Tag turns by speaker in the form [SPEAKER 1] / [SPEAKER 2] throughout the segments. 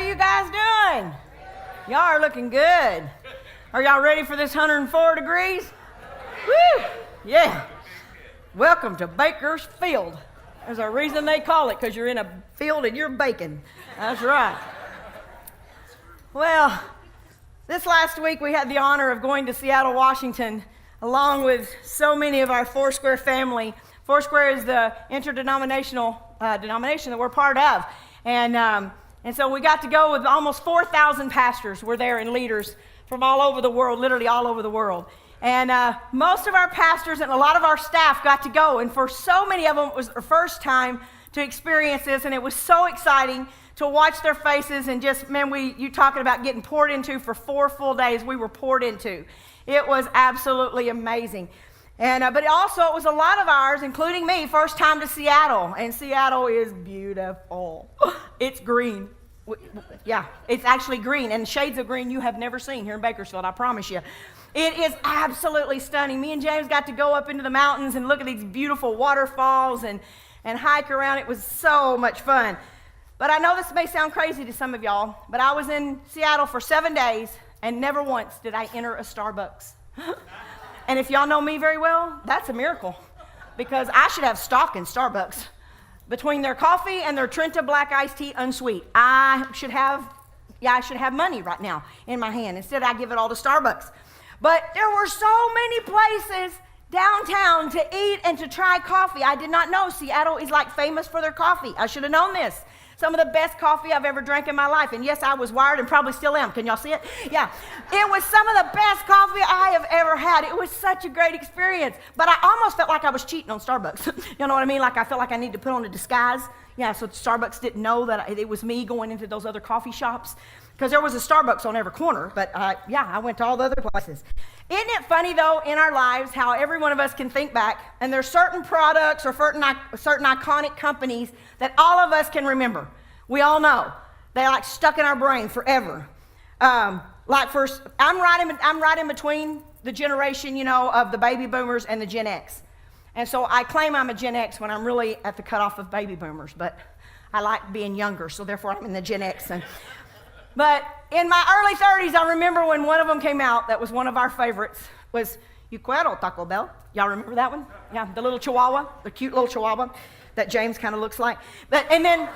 [SPEAKER 1] you guys doing? Y'all are looking good. Are y'all ready for this 104 degrees? Woo! Yeah. Welcome to Bakersfield. There's a reason they call it, because you're in a field and you're baking. That's right. Well, this last week we had the honor of going to Seattle, Washington, along with so many of our Foursquare family. Foursquare is the interdenominational denomination that we're part of. And so we got to go with almost 4,000 pastors were there and leaders from all over the world, literally all over the world. And most of our pastors and a lot of our staff got to go. And for so many of them, it was their first time to experience this. And it was so exciting to watch their faces. And just, man, you talking about getting poured into for 4 full days, we were poured into. It was absolutely amazing. And but also it was a lot of ours, including me, first time to Seattle. And Seattle is beautiful. It's green. Yeah, it's actually green, and shades of green you have never seen here in Bakersfield, I promise you. It is absolutely stunning. Me and James got to go up into the mountains and look at these beautiful waterfalls and hike around. It was so much fun. But I know this may sound crazy to some of y'all, but I was in Seattle for 7 days, and never once did I enter a Starbucks. And if y'all know me very well, that's a miracle, because I should have stock in Starbucks. Between their coffee and their Trenta black iced tea unsweet, I should have money right now in my hand. Instead, I give it all to Starbucks. But there were so many places downtown to eat and to try coffee. I did not know Seattle is like famous for their coffee. I should have known this. Some of the best coffee I've ever drank in my life. And yes, I was wired and probably still am. Can y'all see it? Yeah. It was some of the best coffee I have ever had. It was such a great experience. But I almost felt like I was cheating on Starbucks. You know what I mean? Like I felt like I needed to put on a disguise. Yeah, so Starbucks didn't know that it was me going into those other coffee shops. Because there was a Starbucks on every corner. But yeah, I went to all the other places. Isn't it funny, though, in our lives, how every one of us can think back, and there's certain products or certain iconic companies that all of us can remember. We all know. They're like stuck in our brain forever. Like first, I'm right in between the generation, you know, of the baby boomers and the Gen X. And so I claim I'm a Gen X when I'm really at the cutoff of baby boomers, but I like being younger, so therefore I'm in the Gen X. But in my early 30s, I remember when one of them came out that was one of our favorites, was You Quiero Taco Bell. Y'all remember that one? Yeah, the little chihuahua, the cute little chihuahua that James kind of looks like. But then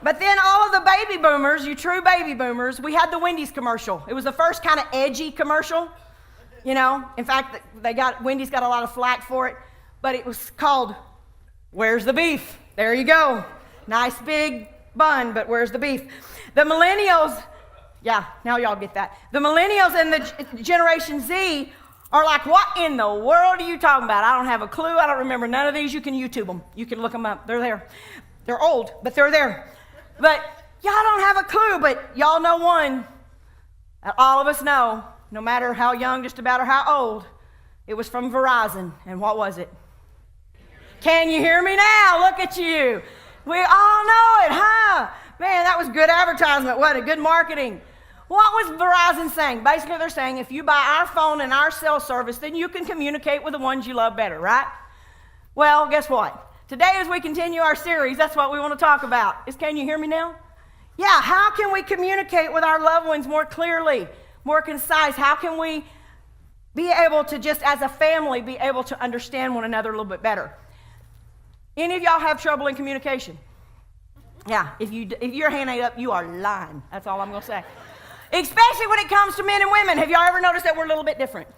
[SPEAKER 1] all of the baby boomers, you true baby boomers, we had the Wendy's commercial. It was the first kind of edgy commercial, you know. In fact, Wendy's got a lot of flack for it, but it was called Where's the Beef? There you go. Nice big bun, but where's the beef? The millennials, yeah, now y'all get that. The millennials and the Generation Z are like, what in the world are you talking about? I don't have a clue. I don't remember none of these. You can YouTube them. You can look them up. They're there. They're old, but they're there. But y'all don't have a clue, but y'all know one. All of us know, no matter how young, just about, or how old, it was from Verizon. And what was it? Can you hear me now? Look at you. We all know it, huh? Man, that was good advertisement, wasn't it? Good marketing. What was Verizon saying? Basically, they're saying if you buy our phone and our cell service, then you can communicate with the ones you love better, right? Well, guess what? Today, as we continue our series, that's what we want to talk about. Can you hear me now? Yeah, how can we communicate with our loved ones more clearly, more concise? How can we be able to, just as a family, be able to understand one another a little bit better? Any of y'all have trouble in communication? Yeah, if your hand ain't up, you are lying. That's all I'm going to say. Especially when it comes to men and women. Have y'all ever noticed that we're a little bit different?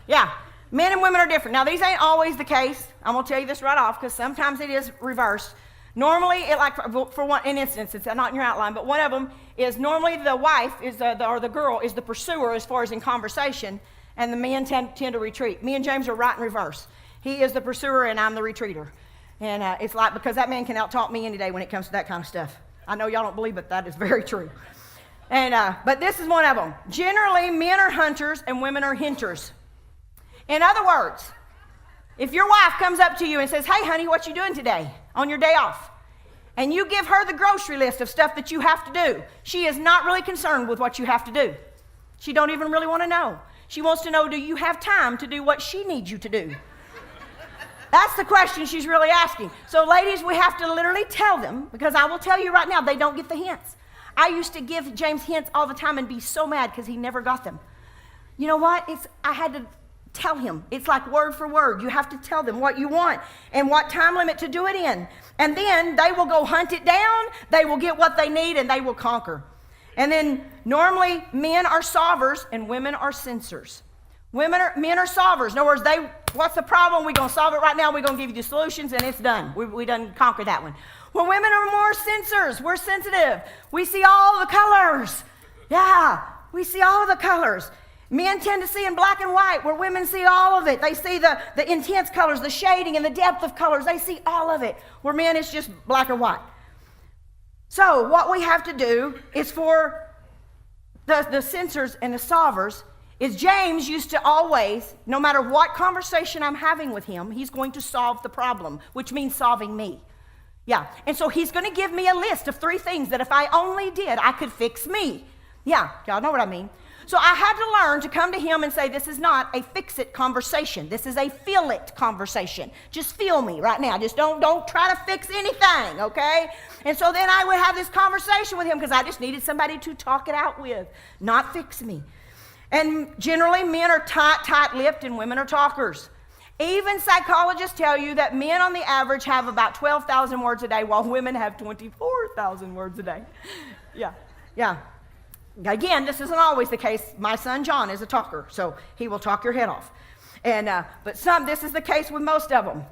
[SPEAKER 1] Yeah, men and women are different. Now, these ain't always the case. I'm going to tell you this right off, because sometimes it is reversed. Normally, for one instance, it's not in your outline, but one of them is normally the wife or the girl is the pursuer as far as in conversation, and the men tend to retreat. Me and James are right in reverse. He is the pursuer, and I'm the retreater. And it's like, because that man can out-talk me any day when it comes to that kind of stuff. I know y'all don't believe it, that is very true. And but this is one of them. Generally, men are hunters and women are hinters. In other words, if your wife comes up to you and says, hey, honey, what you doing today on your day off? And you give her the grocery list of stuff that you have to do, she is not really concerned with what you have to do. She don't even really want to know. She wants to know, do you have time to do what she needs you to do? That's the question she's really asking. So ladies, we have to literally tell them, because I will tell you right now, they don't get the hints. I used to give James hints all the time and be so mad because he never got them. You know what? I had to tell him. It's like word for word. You have to tell them what you want and what time limit to do it in. And then they will go hunt it down, they will get what they need, and they will conquer. And then normally men are solvers and women are censors. Men are solvers. In other words, what's the problem? We're going to solve it right now. We're going to give you the solutions, and it's done. We done conquered that one. Well, women are more censors. We're sensitive. We see all the colors. Yeah, we see all the colors. Men tend to see in black and white, where women see all of it. They see the intense colors, the shading, and the depth of colors. They see all of it, where men it's just black or white. So what we have to do is for the censors and the solvers is James used to always, no matter what conversation I'm having with him, he's going to solve the problem, which means solving me. Yeah, and so he's going to give me a list of 3 things that if I only did, I could fix me. Yeah, y'all know what I mean. So I had to learn to come to him and say, this is not a fix-it conversation. This is a feel-it conversation. Just feel me right now. Just don't try to fix anything, okay? And so then I would have this conversation with him because I just needed somebody to talk it out with, not fix me. And generally, men are tight-lipped and women are talkers. Even psychologists tell you that men on the average have about 12,000 words a day while women have 24,000 words a day. Yeah. Again, this isn't always the case. My son John is a talker, so he will talk your head off. And but this is the case with most of them.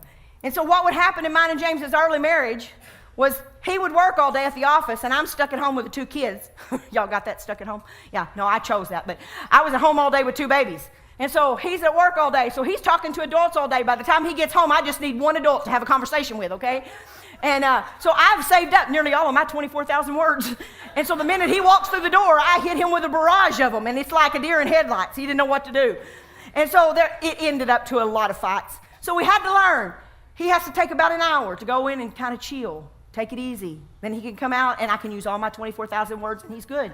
[SPEAKER 1] And so what would happen in mine and James's early marriage was he would work all day at the office, and I'm stuck at home with the 2 kids. Y'all got that, stuck at home? Yeah, no, I chose that, but I was at home all day with 2 babies. And so he's at work all day, so he's talking to adults all day. By the time he gets home, I just need 1 adult to have a conversation with, okay? And so I've saved up nearly all of my 24,000 words. And so the minute he walks through the door, I hit him with a barrage of them, and it's like a deer in headlights. He didn't know what to do. And so it ended up to a lot of fights. So we had to learn. He has to take about an hour to go in and kind of chill, take it easy. Then he can come out, and I can use all my 24,000 words, and he's good.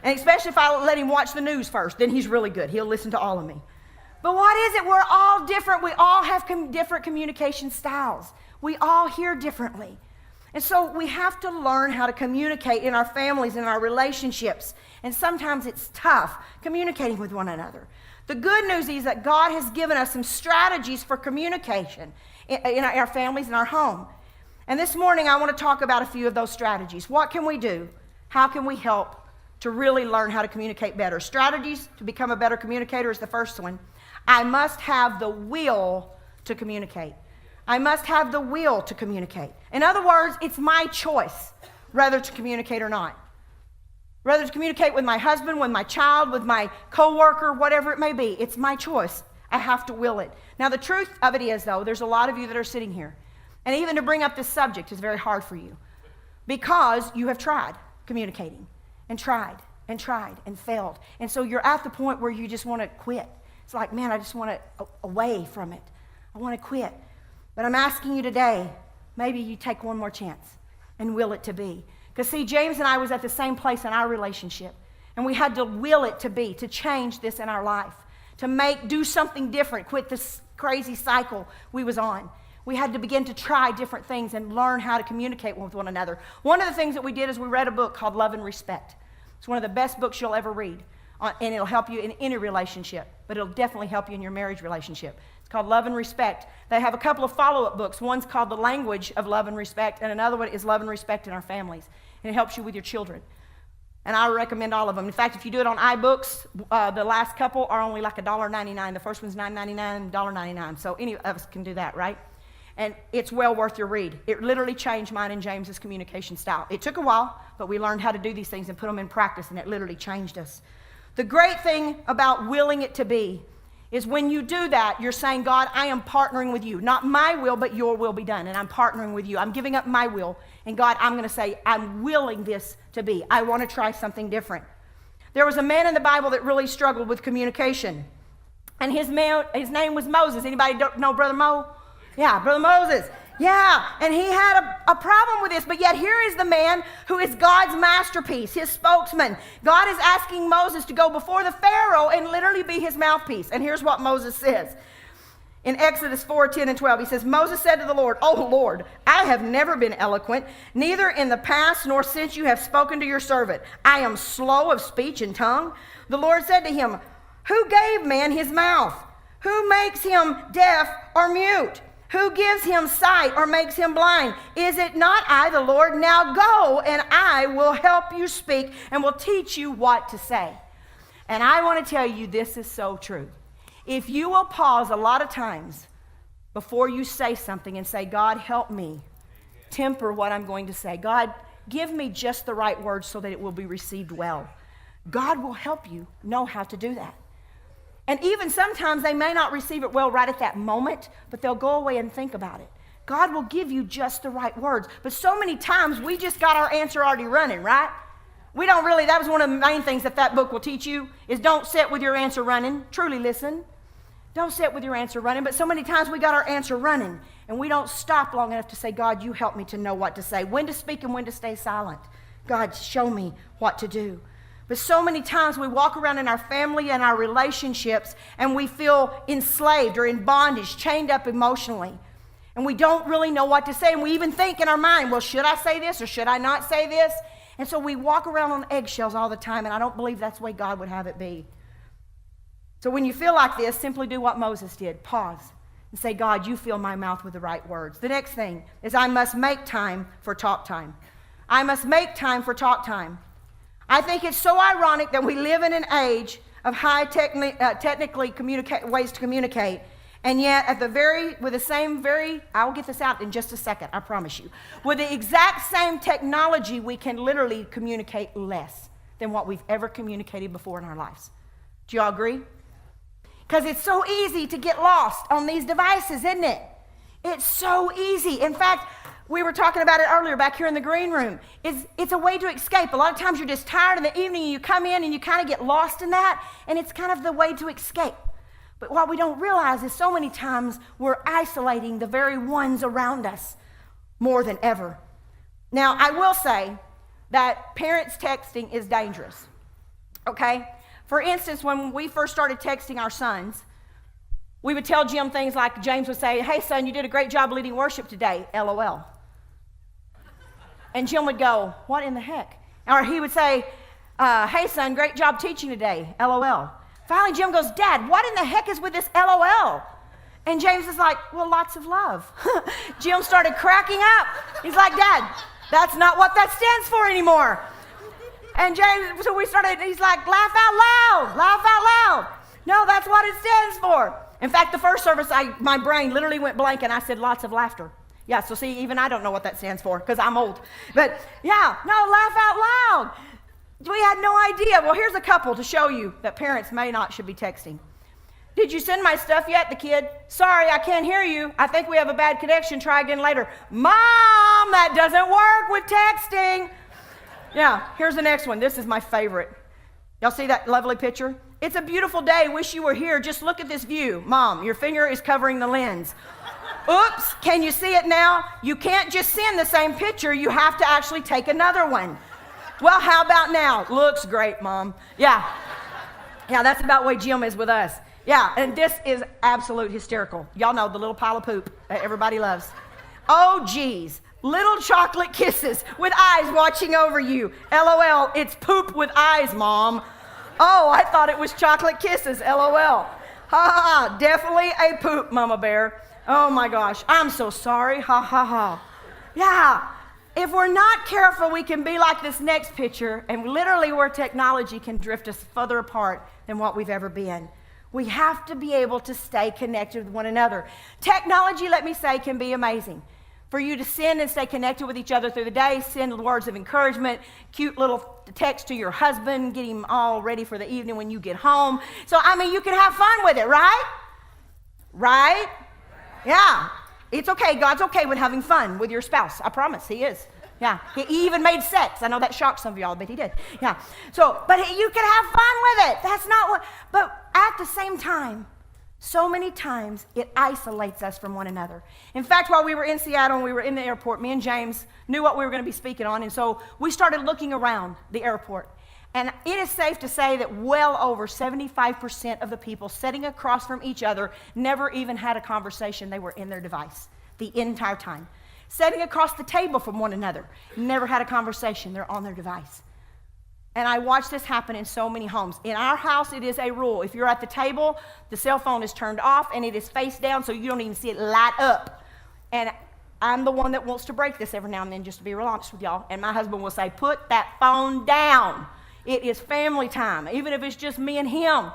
[SPEAKER 1] And especially if I let him watch the news first, then he's really good. He'll listen to all of me. But what is it? We're all different. We all have different communication styles. We all hear differently. And so we have to learn how to communicate in our families and our relationships. And sometimes it's tough communicating with one another. The good news is that God has given us some strategies for communication in our families and our home. And this morning I want to talk about a few of those strategies. What can we do? How can we help to really learn how to communicate better? Strategies to become a better communicator is the first one. I must have the will to communicate. I must have the will to communicate. In other words, it's my choice whether to communicate or not. Whether to communicate with my husband, with my child, with my coworker, whatever it may be, it's my choice. I have to will it. Now, the truth of it is, though, there's a lot of you that are sitting here, and even to bring up this subject is very hard for you because you have tried communicating and tried and failed. And so you're at the point where you just want to quit. It's like, man, I just want to away from it. I want to quit. But I'm asking you today, maybe you take one more chance and will it to be. Because see, James and I was at the same place in our relationship. And we had to will it to be, to change this in our life. To do something different, quit this crazy cycle we was on. We had to begin to try different things and learn how to communicate with one another. One of the things that we did is we read a book called Love and Respect. It's one of the best books you'll ever read. And it'll help you in any relationship. But it'll definitely help you in your marriage relationship. It's called Love and Respect. They have a couple of follow-up books. One's called The Language of Love and Respect, and another one is Love and Respect in Our Families. And it helps you with your children. And I recommend all of them. In fact, if you do it on iBooks, the last couple are only like $1.99. The first one's $9.99, $1.99. So any of us can do that, right? And it's well worth your read. It literally changed mine and James's communication style. It took a while, but we learned how to do these things and put them in practice, and it literally changed us. The great thing about willing it to be is when you do that, you're saying, God, I am partnering with you. Not my will, but your will be done. And I'm partnering with you. I'm giving up my will. And God, I'm going to say, I'm willing this to be. I want to try something different. There was a man in the Bible that really struggled with communication. And his name was Moses. Anybody know Brother Mo? Yeah, Brother Moses. Yeah, and he had a problem with this, but yet here is the man who is God's masterpiece, his spokesman. God is asking Moses to go before the Pharaoh and literally be his mouthpiece. And here's what Moses says. In Exodus 4:10 and 12, he says, Moses said to the Lord, "O Lord, I have never been eloquent, neither in the past nor since you have spoken to your servant. I am slow of speech and tongue." The Lord said to him, "Who gave man his mouth? Who makes him deaf or mute? Who gives him sight or makes him blind? Is it not I, the Lord? Now go, and I will help you speak and will teach you what to say." And I want to tell you, this is so true. If you will pause a lot of times before you say something and say, "God, help me temper what I'm going to say. God, give me just the right words so that it will be received well." God will help you know how to do that. And even sometimes they may not receive it well right at that moment, but they'll go away and think about it. God will give you just the right words. But so many times we just got our answer already running, right? We don't really, that was one of the main things that book will teach you, is don't sit with your answer running. Truly listen. Don't sit with your answer running. But so many times we got our answer running, and we don't stop long enough to say, "God, you help me to know what to say, when to speak and when to stay silent. God, show me what to do." But so many times we walk around in our family and our relationships, and we feel enslaved or in bondage, chained up emotionally. And we don't really know what to say. And we even think in our mind, well, should I say this or should I not say this? And so we walk around on eggshells all the time, and I don't believe that's the way God would have it be. So when you feel like this, simply do what Moses did. Pause and say, "God, you fill my mouth with the right words." The next thing is I must make time for talk time. I must make time for talk time. I think it's so ironic that we live in an age of high technically ways to communicate, and yet I will get this out in just a second, I promise you. With the exact same technology, we can literally communicate less than what we've ever communicated before in our lives. Do y'all agree? Because it's so easy to get lost on these devices, isn't it? It's so easy. In fact, we were talking about it earlier back here in the green room. It's a way to escape. A lot of times you're just tired in the evening and you come in and you kind of get lost in that, and it's kind of the way to escape. But what we don't realize is so many times we're isolating the very ones around us more than ever. Now, I will say that parents texting is dangerous, okay? For instance, when we first started texting our sons, we would tell Jim things like, James would say, "Hey, son, you did a great job leading worship today, LOL." And Jim would go, "What in the heck?" Or he would say, "Hey, son, great job teaching today, LOL." Finally, Jim goes, "Dad, what in the heck is with this LOL?" And James is like, "Well, lots of love." Jim started cracking up. He's like, "Dad, that's not what that stands for anymore." And James, so he's like, "Laugh out loud, laugh out loud." No, that's what it stands for. In fact, the first service, my brain literally went blank, and I said, "Lots of laughter." Yeah, so see, even I don't know what that stands for, because I'm old. But yeah, no, laugh out loud. We had no idea. Well, here's a couple to show you that parents should be texting. "Did you send my stuff yet?" The kid. "Sorry, I can't hear you. I think we have a bad connection. Try again later." "Mom, that doesn't work with texting." Yeah, here's the next one. This is my favorite. Y'all see that lovely picture? "It's a beautiful day. Wish you were here. Just look at this view. Mom, your finger is covering the lens." Oops, can you see it now? You can't just send the same picture. You have to actually take another one. "Well, how about now?" "Looks great, Mom." Yeah, that's about the way Jim is with us. Yeah, and this is absolute hysterical. Y'all know the little pile of poop that everybody loves. "Oh, geez. Little chocolate kisses with eyes watching over you. LOL, it's poop with eyes, Mom." "Oh, I thought it was chocolate kisses. LOL. Ha ha ha. Definitely a poop, Mama Bear. Oh my gosh. I'm so sorry. Ha ha ha." Yeah. If we're not careful, we can be like this next picture, and literally where technology can drift us further apart than what we've ever been. We have to be able to stay connected with one another. Technology, let me say, can be amazing. For you to send and stay connected with each other through the day, send words of encouragement, cute little text to your husband, get him all ready for the evening when you get home. So, you can have fun with it, right? Right? Yeah. It's okay. God's okay with having fun with your spouse. I promise, he is. Yeah. He even made sex. I know that shocked some of y'all, but he did. Yeah. So, but you can have fun with it. That's not what, but at the same time, so many times it isolates us from one another. In fact, while we were in Seattle and we were in the airport, me and James knew what we were going to be speaking on, and so we started looking around the airport. And it is safe to say that well over 75% of the people sitting across from each other never even had a conversation. They were in their device the entire time. Sitting across the table from one another, never had a conversation. They're on their device. And I watch this happen in so many homes. In our house, it is a rule. If you're at the table, the cell phone is turned off and it is face down so you don't even see it light up. And I'm the one that wants to break this every now and then, just to be real honest with y'all. And my husband will say, put that phone down. It is family time, even if it's just me and him.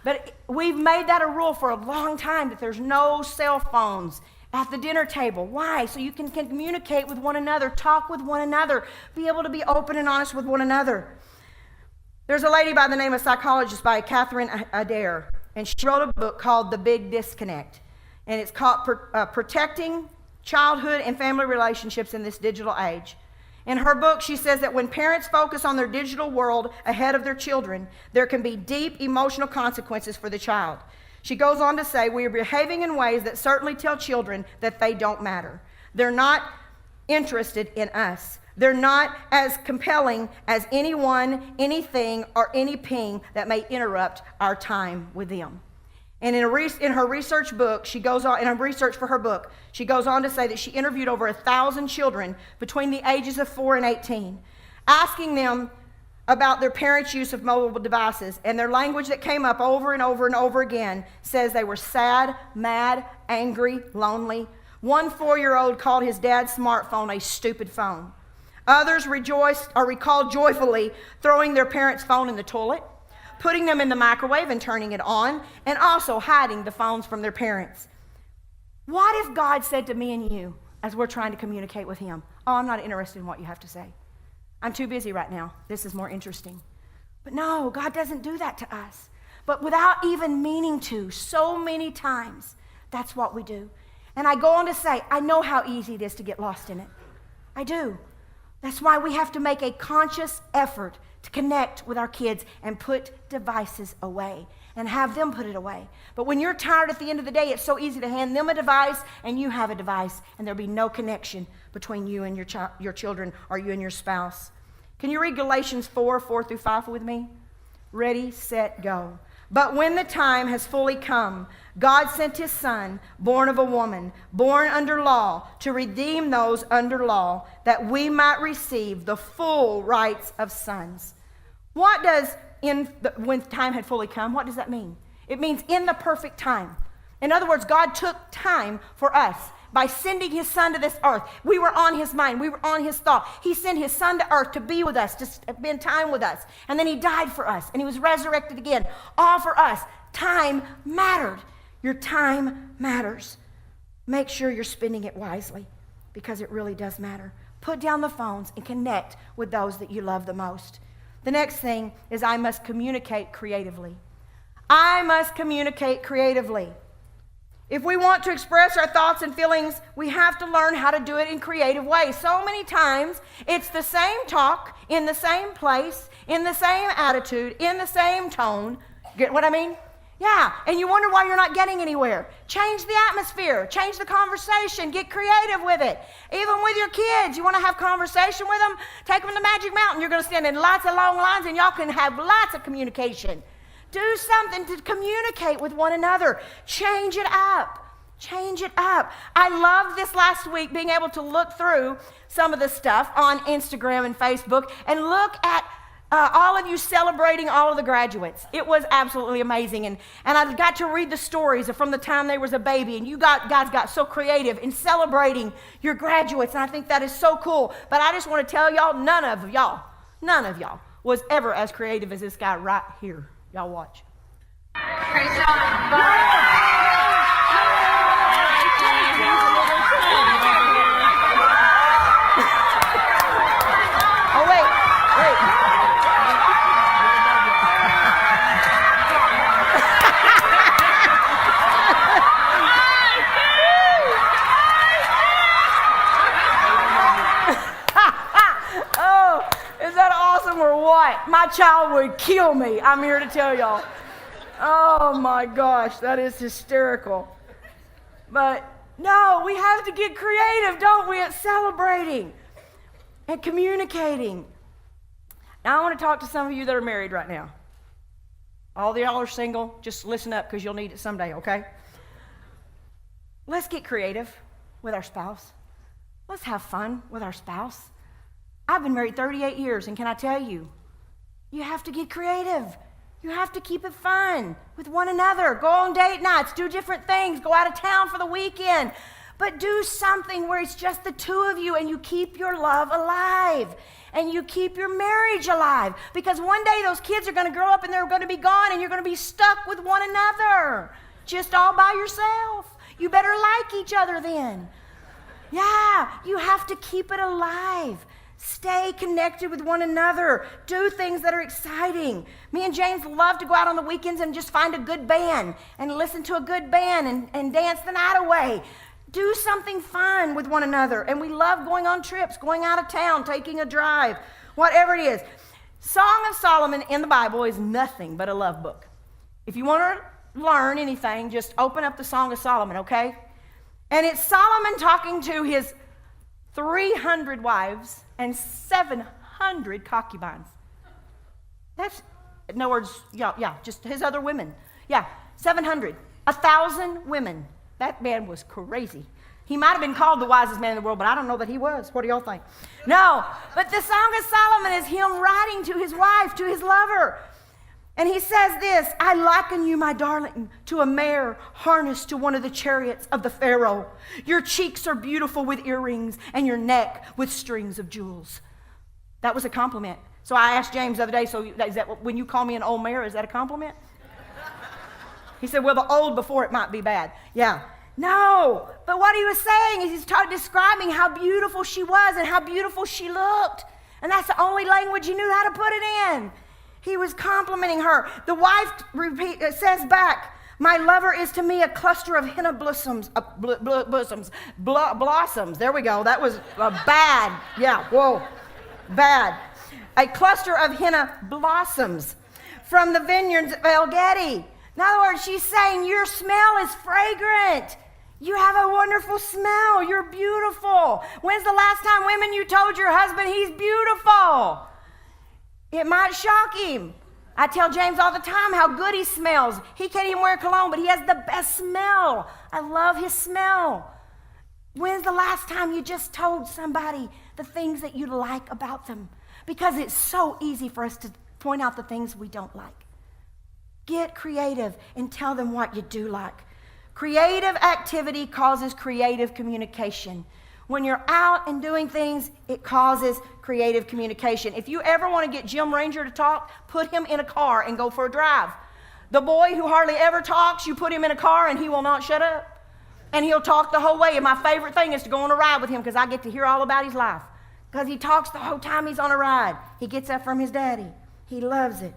[SPEAKER 1] But we've made that a rule for a long time, that there's no cell phones at the dinner table. Why? So you can communicate with one another, talk with one another, be able to be open and honest with one another. There's a lady by the name of psychologist by Catherine Adair, and she wrote a book called The Big Disconnect. And it's called Protecting Childhood and Family Relationships in This Digital Age. In her book, she says that when parents focus on their digital world ahead of their children, there can be deep emotional consequences for the child. She goes on to say, we are behaving in ways that certainly tell children that they don't matter. They're not interested in us. They're not as compelling as anyone, anything, or any ping that may interrupt our time with them. And in her research book, she goes on, in her research for her book, she goes on to say that she interviewed over 1,000 children between the ages of 4 and 18, asking them about their parents' use of mobile devices. And their language that came up over and over and over again says they were sad, mad, angry, lonely. One 4-year-old called his dad's smartphone a stupid phone. Others rejoiced or recalled joyfully throwing their parents' phone in the toilet, putting them in the microwave and turning it on, and also hiding the phones from their parents. What if God said to me and you, as we're trying to communicate with him, oh, I'm not interested in what you have to say. I'm too busy right now. This is more interesting. But no, God doesn't do that to us. But without even meaning to, so many times, that's what we do. And I go on to say, I know how easy it is to get lost in it. I do. That's why we have to make a conscious effort to connect with our kids and put devices away and have them put it away. But when you're tired at the end of the day, it's so easy to hand them a device and you have a device, and there'll be no connection between you and your children or you and your spouse. Can you read Galatians 4:4-5 with me? Ready, set, go. But when the time has fully come, God sent his Son, born of a woman, born under law, to redeem those under law, that we might receive the full rights of sons. What does when time had fully come, what does that mean? It means in the perfect time. In other words, God took time for us by sending his Son to this earth. We were on his mind. We were on his thought. He sent his Son to earth to be with us, to spend time with us. And then he died for us, and he was resurrected again, all for us. Time mattered. Your time matters. Make sure you're spending it wisely, because it really does matter. Put down the phones and connect with those that you love the most. The next thing is I must communicate creatively. I must communicate creatively. If we want to express our thoughts and feelings, we have to learn how to do it in creative ways. So many times, it's the same talk, in the same place, in the same attitude, in the same tone. Get what I mean? Yeah, and you wonder why you're not getting anywhere. Change the atmosphere, change the conversation, get creative with it. Even with your kids, you want to have conversation with them, take them to Magic Mountain. You're going to stand in lots of long lines and y'all can have lots of communication. Do something to communicate with one another. Change it up. Change it up. I loved this last week, being able to look through some of the stuff on Instagram and Facebook and look at all of you celebrating all of the graduates. It was absolutely amazing. And I got to read the stories from the time they was a baby. And guys got so creative in celebrating your graduates. And I think that is so cool. But I just want to tell y'all, none of y'all was ever as creative as this guy right here. Y'all watch.
[SPEAKER 2] Praise God.
[SPEAKER 1] Oh, wait. Oh, is that awesome or what? My child would kill me. I'm here to tell y'all. Oh my gosh, that is hysterical. But no, we have to get creative, don't we, at celebrating and communicating. Now, I want to talk to some of you that are married right now. All the y'all are single, just listen up because you'll need it someday, okay? Let's get creative with our spouse. Let's have fun with our spouse. I've been married 38 years, and can I tell you, you have to get creative. You have to keep it fun with one another. Go on date nights, do different things, go out of town for the weekend. But do something where it's just the two of you and you keep your love alive and you keep your marriage alive. Because one day those kids are going to grow up and they're going to be gone and you're going to be stuck with one another, just all by yourself. You better like each other then. Yeah, you have to keep it alive. Stay connected with one another. Do things that are exciting. Me and James love to go out on the weekends and just find a good band and listen to a good band and dance the night away. Do something fun with one another. And we love going on trips, going out of town, taking a drive, whatever it is. Song of Solomon in the Bible is nothing but a love book. If you want to learn anything, just open up the Song of Solomon, okay? And it's Solomon talking to his 300 wives and 700 concubines. That's, in other words, just his other women. 700. 1,000 women. That man was crazy. He might have been called the wisest man in the world, but I don't know that he was. What do y'all think? No, but the Song of Solomon is him writing to his wife, to his lover. And he says this, I liken you, my darling, to a mare harnessed to one of the chariots of the Pharaoh. Your cheeks are beautiful with earrings and your neck with strings of jewels. That was a compliment. So I asked James the other day, so is that when you call me an old mare, is that a compliment? He said, well, the old before it might be bad. Yeah. No, but what he was saying is he's describing how beautiful she was and how beautiful she looked. And that's the only language he knew how to put it in. He was complimenting her. The wife says back, my lover is to me a cluster of henna blossoms. Blossoms. There we go. That was bad. Yeah, whoa, bad. A cluster of henna blossoms from the vineyards of El Gedi. In other words, she's saying your smell is fragrant. You have a wonderful smell. You're beautiful. When's the last time, women, you told your husband he's beautiful? It might shock him. I tell James all the time how good he smells. He can't even wear cologne, but he has the best smell. I love his smell. When's the last time you just told somebody the things that you like about them? Because it's so easy for us to point out the things we don't like. Get creative and tell them what you do like. Creative activity causes creative communication. When you're out and doing things, it causes creative communication. If you ever want to get Lydia Ranger to talk, put him in a car and go for a drive. The boy who hardly ever talks, you put him in a car and he will not shut up. And he'll talk the whole way. And my favorite thing is to go on a ride with him because I get to hear all about his life. Because he talks the whole time he's on a ride. He gets that from his daddy. He loves it.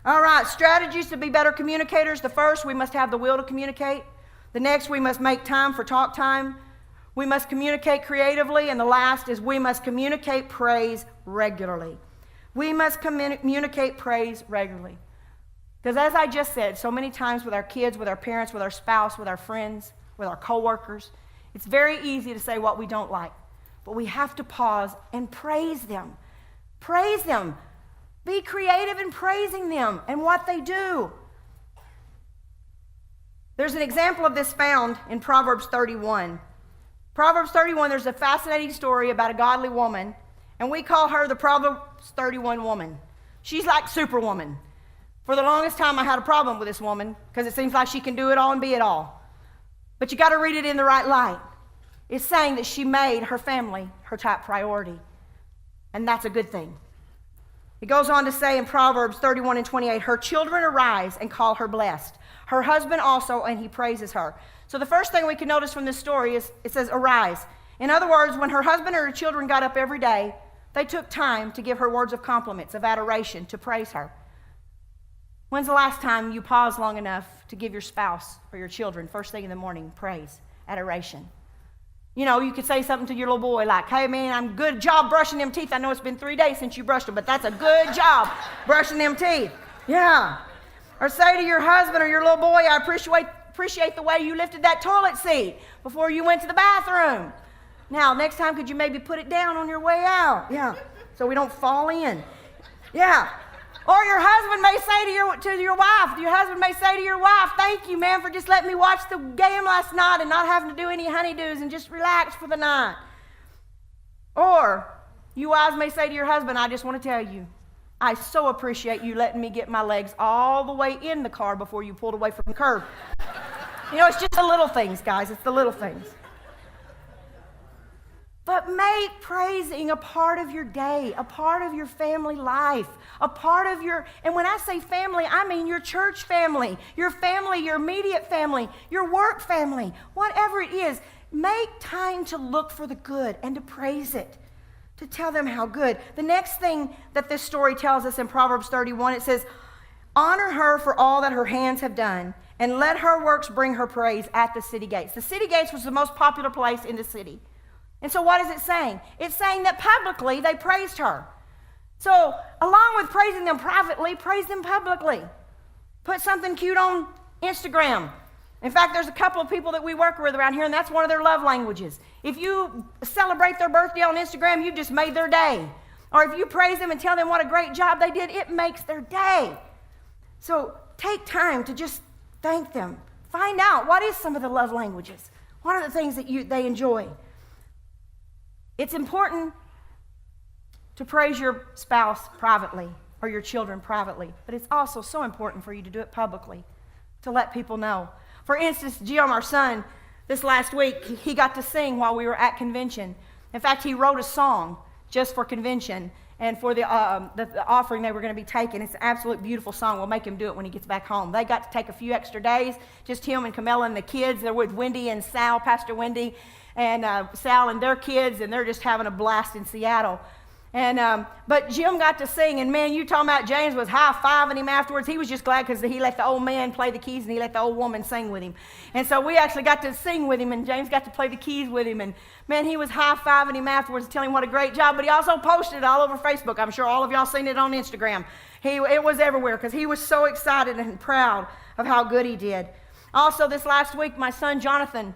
[SPEAKER 1] All right, strategies to be better communicators. The first, we must have the will to communicate. The next, we must make time for talk time. We must communicate creatively. And the last is we must communicate praise regularly. We must communicate praise regularly. Because as I just said, so many times with our kids, with our parents, with our spouse, with our friends, with our coworkers, it's very easy to say what we don't like. But we have to pause and praise them. Praise them. Be creative in praising them and what they do. There's an example of this found in Proverbs 31. Proverbs 31, there's a fascinating story about a godly woman, and we call her the Proverbs 31 woman. She's like Superwoman. For the longest time, I had a problem with this woman because it seems like she can do it all and be it all. But you got to read it in the right light. It's saying that she made her family her top priority, and that's a good thing. It goes on to say in Proverbs 31 and 28, her children arise and call her blessed. Her husband also, and he praises her. So the first thing we can notice from this story is it says arise. In other words, when her husband or her children got up every day, they took time to give her words of compliments, of adoration, to praise her. When's the last time you paused long enough to give your spouse or your children, first thing in the morning, praise, adoration? You know, you could say something to your little boy like, hey, man, I'm good job brushing them teeth. I know it's been 3 days since you brushed them, but that's a good job brushing them teeth. Yeah. Or say to your husband or your little boy, I appreciate the way you lifted that toilet seat before you went to the bathroom. Now, next time, could you maybe put it down on your way out? Yeah, so we don't fall in. Yeah. Or your husband may say to your wife, thank you, man, for just letting me watch the game last night and not having to do any honeydews and just relax for the night. Or you wives may say to your husband, I just want to tell you, I so appreciate you letting me get my legs all the way in the car before you pulled away from the curb. It's just the little things, guys. It's the little things. But make praising a part of your day, a part of your family life, a part of and when I say family, I mean your church family, your immediate family, your work family, whatever it is. Make time to look for the good and to praise it, to tell them how good. The next thing that this story tells us in Proverbs 31, it says, honor her for all that her hands have done, and let her works bring her praise at the city gates. The city gates was the most popular place in the city. And so what is it saying? It's saying that publicly they praised her. So along with praising them privately, praise them publicly. Put something cute on Instagram. In fact, there's a couple of people that we work with around here, and that's one of their love languages. If you celebrate their birthday on Instagram, you just made their day. Or if you praise them and tell them what a great job they did, it makes their day. So take time to just thank them. Find out what is some of the love languages. What are the things that they enjoy? It's important to praise your spouse privately or your children privately, but it's also so important for you to do it publicly, to let people know. For instance, Jim, our son, this last week, he got to sing while we were at convention. In fact, he wrote a song just for convention and for the offering they were going to be taking. It's an absolute beautiful song. We'll make him do it when he gets back home. They got to take a few extra days, just him and Camilla and the kids. They're with Wendy and Sal, Pastor Wendy, and Sal and their kids, and they're just having a blast in Seattle. But Jim got to sing, and man, you talking about James was high-fiving him afterwards. He was just glad because he let the old man play the keys and he let the old woman sing with him. And so we actually got to sing with him, and James got to play the keys with him. And man, he was high-fiving him afterwards, telling him what a great job. But he also posted it all over Facebook. I'm sure all of y'all seen it on Instagram. It was everywhere because he was so excited and proud of how good he did. Also, this last week, my son Jonathan,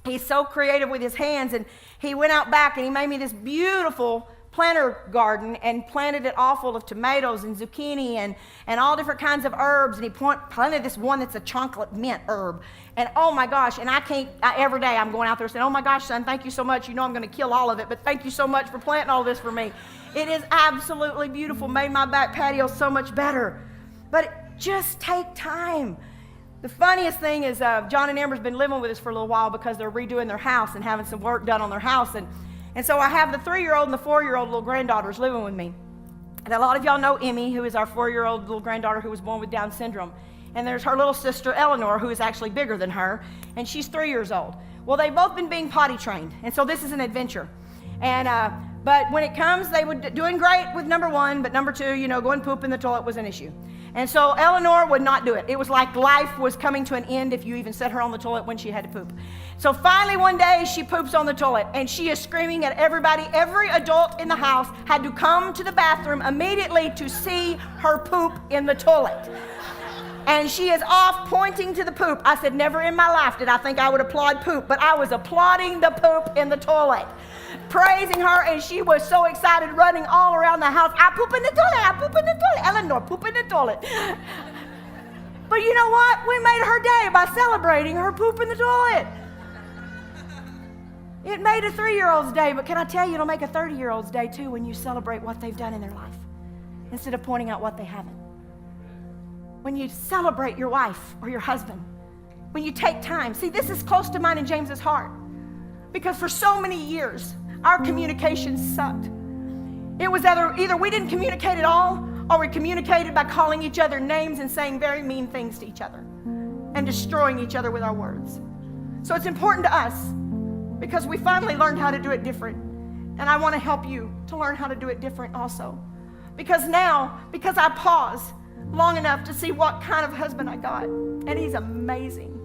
[SPEAKER 1] he's so creative with his hands, and he went out back and he made me this beautiful planter garden and planted it all full of tomatoes and zucchini and all different kinds of herbs. And he planted this one that's a chocolate mint herb. And oh my gosh, and every day I'm going out there saying, oh my gosh, son, thank you so much. You know I'm going to kill all of it, but thank you so much for planting all this for me. It is absolutely beautiful, made my back patio so much better. But just take time. The funniest thing is John and Amber's been living with us for a little while because they're redoing their house and having some work done on their house. And so I have the 3-year-old and the 4-year-old little granddaughters living with me. And a lot of y'all know Emmy, who is our 4-year-old little granddaughter who was born with Down syndrome. And there's her little sister, Eleanor, who is actually bigger than her, and she's 3 years old. Well, they've both been being potty trained, and so this is an adventure. But when it comes, they were doing great with number 1, but number 2, going and poop in the toilet was an issue. And so Eleanor would not do it. It was like life was coming to an end if you even set her on the toilet when she had to poop. So finally one day she poops on the toilet and she is screaming at everybody. Every adult in the house had to come to the bathroom immediately to see her poop in the toilet. And she is off pointing to the poop. I said, never in my life did I think I would applaud poop, but I was applauding the poop in the toilet, praising her, and she was so excited, running all around the house. I poop in the toilet, I poop in the toilet. Eleanor, poop in the toilet. But you know what? We made her day by celebrating her poop in the toilet. It made a 3-year-old's day, but can I tell you, it'll make a 30-year-old's day too when you celebrate what they've done in their life instead of pointing out what they haven't. When you celebrate your wife or your husband, when you take time. See, this is close to mine and James's heart because for so many years, our communication sucked. It was either we didn't communicate at all or we communicated by calling each other names and saying very mean things to each other and destroying each other with our words. So it's important to us because we finally learned how to do it different. And I want to help you to learn how to do it different also. Because I pause long enough to see what kind of husband I got. And he's amazing.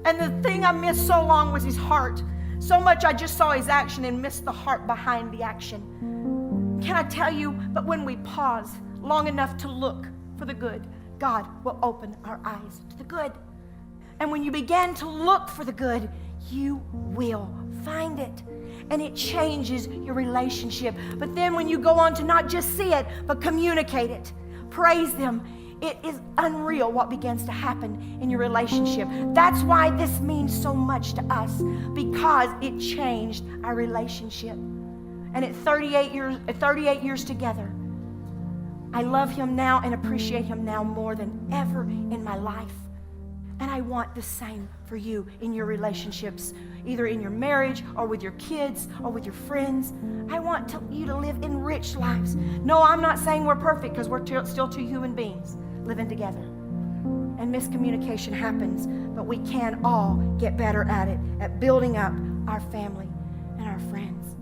[SPEAKER 1] And the thing I missed so long was his heart. So much I just saw his action and missed the heart behind the action. Can I tell you, but when we pause long enough to look for the good, God will open our eyes to the good. And when you begin to look for the good, you will find it. and it changes your relationship. But then when you go on to not just see it, but communicate it, praise them, it is unreal what begins to happen in your relationship. That's why this means so much to us, because it changed our relationship. And at 38 years together, I love him now and appreciate him now more than ever in my life. And I want the same for you in your relationships, either in your marriage or with your kids or with your friends. I want you to live enriched lives. No, I'm not saying we're perfect, because we're still two human beings living together. And miscommunication happens, but we can all get better at it, at building up our family and our friends.